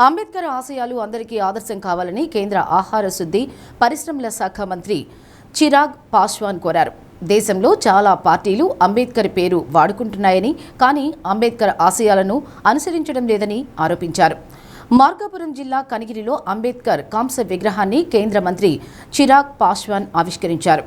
అంబేద్కర్ ఆశయాలు అందరికీ ఆదర్శం కావాలని కేంద్ర ఆహార శుద్ధి పరిశ్రమల శాఖ మంత్రి చిరాగ్ పాస్వాన్ కోరారు. దేశంలో చాలా పార్టీలు అంబేద్కర్ పేరు వాడుకుంటున్నాయని, కానీ అంబేద్కర్ ఆశయాలను అనుసరించడం లేదని ఆరోపించారు. మార్కాపురం జిల్లా కనిగిరిలో అంబేద్కర్ కాంస్య విగ్రహాన్ని కేంద్ర మంత్రి చిరాగ్ పాస్వాన్ ఆవిష్కరించారు.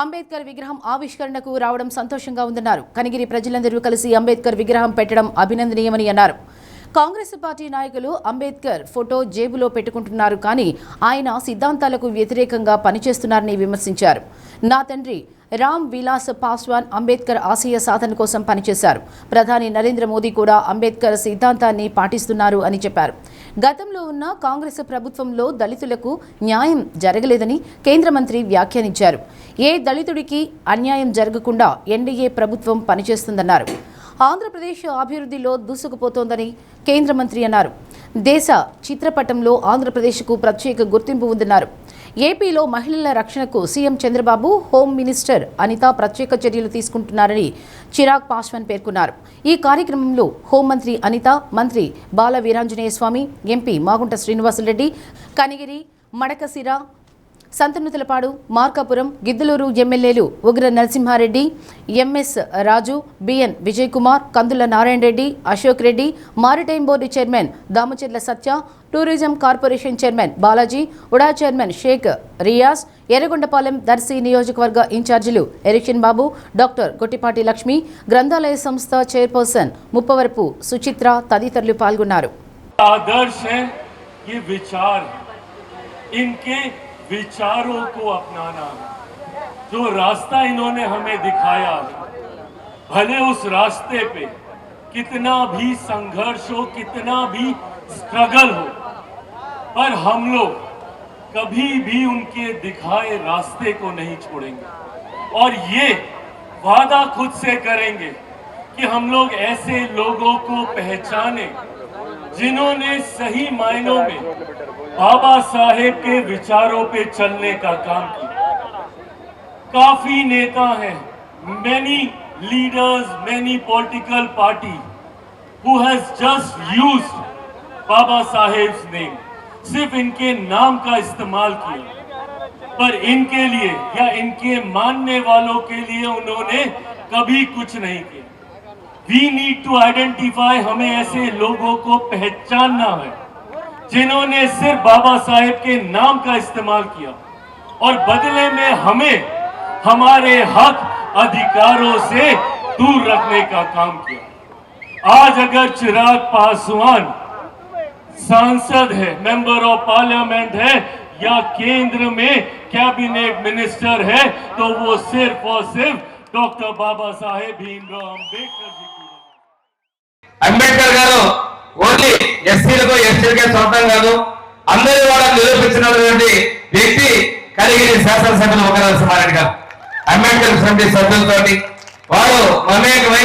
అంబేద్కర్ విగ్రహం ఆవిష్కరణకు రావడం సంతోషంగా ఉందన్నారు. కనిగిరి ప్రజలందరూ కలిసి అంబేద్కర్ విగ్రహం పెట్టడం అభినందనీయమని అన్నారు. కాంగ్రెస్ పార్టీ నాయకులు అంబేద్కర్ ఫోటో జేబులో పెట్టుకుంటున్నారు, కానీ ఆయన సిద్ధాంతాలకు వ్యతిరేకంగా పనిచేస్తున్నారని విమర్శించారు. నా తండ్రి రామ్ విలాస్ పాస్వాన్ అంబేద్కర్ ఆశయ సాధన కోసం పనిచేశారు. ప్రధాని నరేంద్ర మోదీ కూడా అంబేద్కర్ సిద్ధాంతాన్ని పాటిస్తున్నారు అని చెప్పారు. గతంలో ఉన్న కాంగ్రెస్ ప్రభుత్వంలో దళితులకు న్యాయం జరగలేదని కేంద్ర మంత్రి వ్యాఖ్యానించారు. ఏ దళితుడికి అన్యాయం జరగకుండా ఎన్డీఏ ప్రభుత్వం పనిచేస్తుందన్నారు. ఆంధ్రప్రదేశ్ అభివృద్ధిలో దూసుకుపోతోందని కేంద్ర మంత్రి అన్నారు. దేశ చిత్రపటంలో ఆంధ్రప్రదేశ్కు ప్రత్యేక గుర్తింపు ఉందన్నారు. ఏపీలో మహిళల రక్షణకు CM Chandrababu, home minister Anitha ప్రత్యేక చర్యలు తీసుకుంటున్నారని చిరాగ్ పాస్వాన్ పేర్కొన్నారు. ఈ కార్యక్రమంలో హోంమంత్రి అనిత, మంత్రి బాల వీరాంజనేయ స్వామి, ఎంపీ మాగుంట శ్రీనివాసులరెడ్డి, కనిగిరి, మడకశిర, సంతనూతలపాడు, మార్కాపురం, గిద్దలూరు ఎమ్మెల్యేలు Ugra Narasimha Reddy, MS Raju, BN Vijay Kumar, Kandula Narayana Reddy, Ashok Reddy, maritime board chairman Damacharla Satya, tourism corporation chairman Balaji, UDA chairman Sheikh Riyaz, Yerragondapalem Darsi నియోజకవర్గ ఇన్ఛార్జీలు ఎరిక్షన్ బాబు, డాక్టర్ గొట్టిపాటి లక్ష్మి, గ్రంథాలయ సంస్థ చైర్పర్సన్ ముప్పవరపు సుచిత్ర తదితరులు పాల్గొన్నారు. विचारों को अपनाना, जो रास्ता इन्होंने हमें दिखाया, भले उस रास्ते पे कितना भी संघर्ष हो, कितना भी स्ट्रगल हो, पर हम लोग कभी भी उनके दिखाए रास्ते को नहीं छोड़ेंगे और ये वादा खुद से करेंगे कि हम लोग ऐसे लोगों को पहचाने जिन्होंने सही मायनों में बाबा साहेब के विचारों पे चलने का काम किया. काफी नेता हैं, many leaders, many political party who has just used Baba Saheb's name, सिर्फ इनके नाम का इस्तेमाल किया, पर इनके लिए या इनके मानने वालों के लिए उन्होंने कभी कुछ नहीं किया. We need to identify, हमें ऐसे लोगों को पहचानना है जिन्होंने सिर्फ बाबा साहेब के नाम का इस्तेमाल किया और बदले में हमें हमारे हक अधिकारों से दूर रखने का काम किया. आज अगर चिराग पासवान सांसद है, मेंबर ऑफ पार्लियामेंट है या केंद्र में कैबिनेट मिनिस्टर है, तो वो सिर्फ और सिर्फ डॉक्टर बाबा साहेब भीमराव अंबेडकर जी की. अंबेडकर गारू ఓన్లీ ఎస్సీలకు ఎస్టీలకే సొంతం కాదు, అందరి వాళ్ళని నిరూపించినటువంటి వ్యక్తి కలిగిన శాసనసభ్యులు ఒక నరసింహారెడ్డి గారు. అంబేద్కర్ కమిటీ సభ్యులతోటి వారు మమేకమై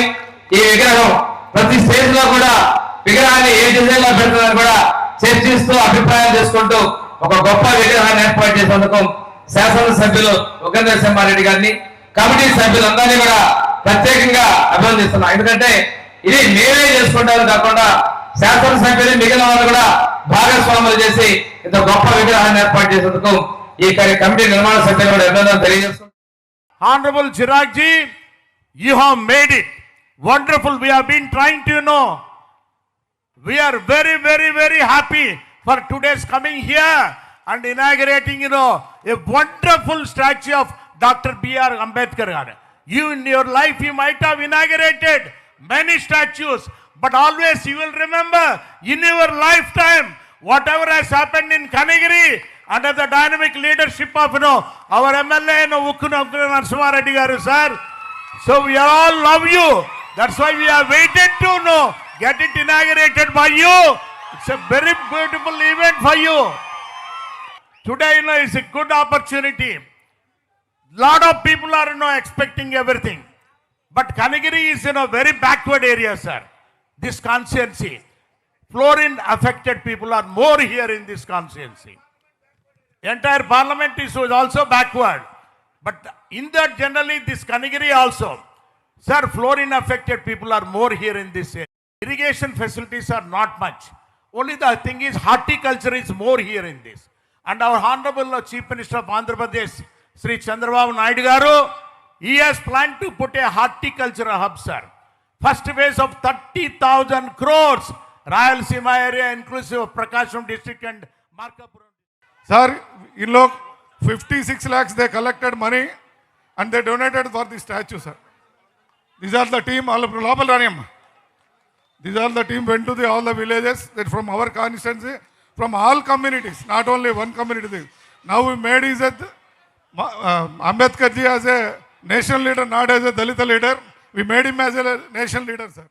ఈ విగ్రహం ప్రతి స్టేజ్ లో కూడా విగ్రహాన్ని ఏ డిజైన్ లో పెడుతున్నారు కూడా చర్చిస్తూ అభిప్రాయాలు చేసుకుంటూ ఒక గొప్ప విగ్రహాన్ని ఏర్పాటు చేసేందుకు శాసనసభ్యులు ఒక నరసింహారెడ్డి గారిని, కమిటీ సభ్యులందరినీ కూడా ప్రత్యేకంగా అభినందిస్తున్నాం. ఎందుకంటే ఇది మేమే చేసుకుంటారు కాకుండా శాసనసభ్యులు మిగిలిన వాళ్ళు కూడా భాగస్వాములు చేసి ఇంత గొప్ప విగ్రహాన్ని ఏర్పాటు చేసేందుకు ఈ కమిటీ నిర్మాణ సభ్యులు కూడా అభినందనలు తెలియజేస్తున్నాం. Honorable Chirag ji, you have made it wonderful. We have been trying to know. We are very, very, very happy for today's coming here and inaugurating, a wonderful statue of Dr. B.R. Ambedkar. You in your life, you might have inaugurated many statues, but always you will remember in your lifetime, whatever has happened in Kanigiri, under the dynamic leadership of our MLA Ukkuna Narasimha Reddy garu, sir. So we all love you. That's why we have waited to get it inaugurated by you. It's a very beautiful event for you. Today, is a good opportunity. Lot of people are expecting everything. But Kanigiri is in a very backward area, sir. This constituency. Fluorine affected people are more here in this constituency. Entire parliament is also backward. But in that generally this Kanigiri also. Sir, fluorine affected people are more here in this area. Irrigation facilities are not much. Only the thing is horticulture is more here in this. And our Honorable Chief Minister of Andhra Pradesh, Sri Chandrababu Naidu garu, he has planned to put a horticultural hub, sir. First phase of 30,000 crores, Rayalaseema area inclusive of Prakasam district and Markapuram. Sir, in look, 56 lakhs they collected money and they donated for the statue, sir. These are the team, all These are the team went to all the villages that from our constituency, from all communities, not only one community. Now we made his Ambedkar ji as a nation leader, not as a Dalita leader. We made him as a nation leader, sir.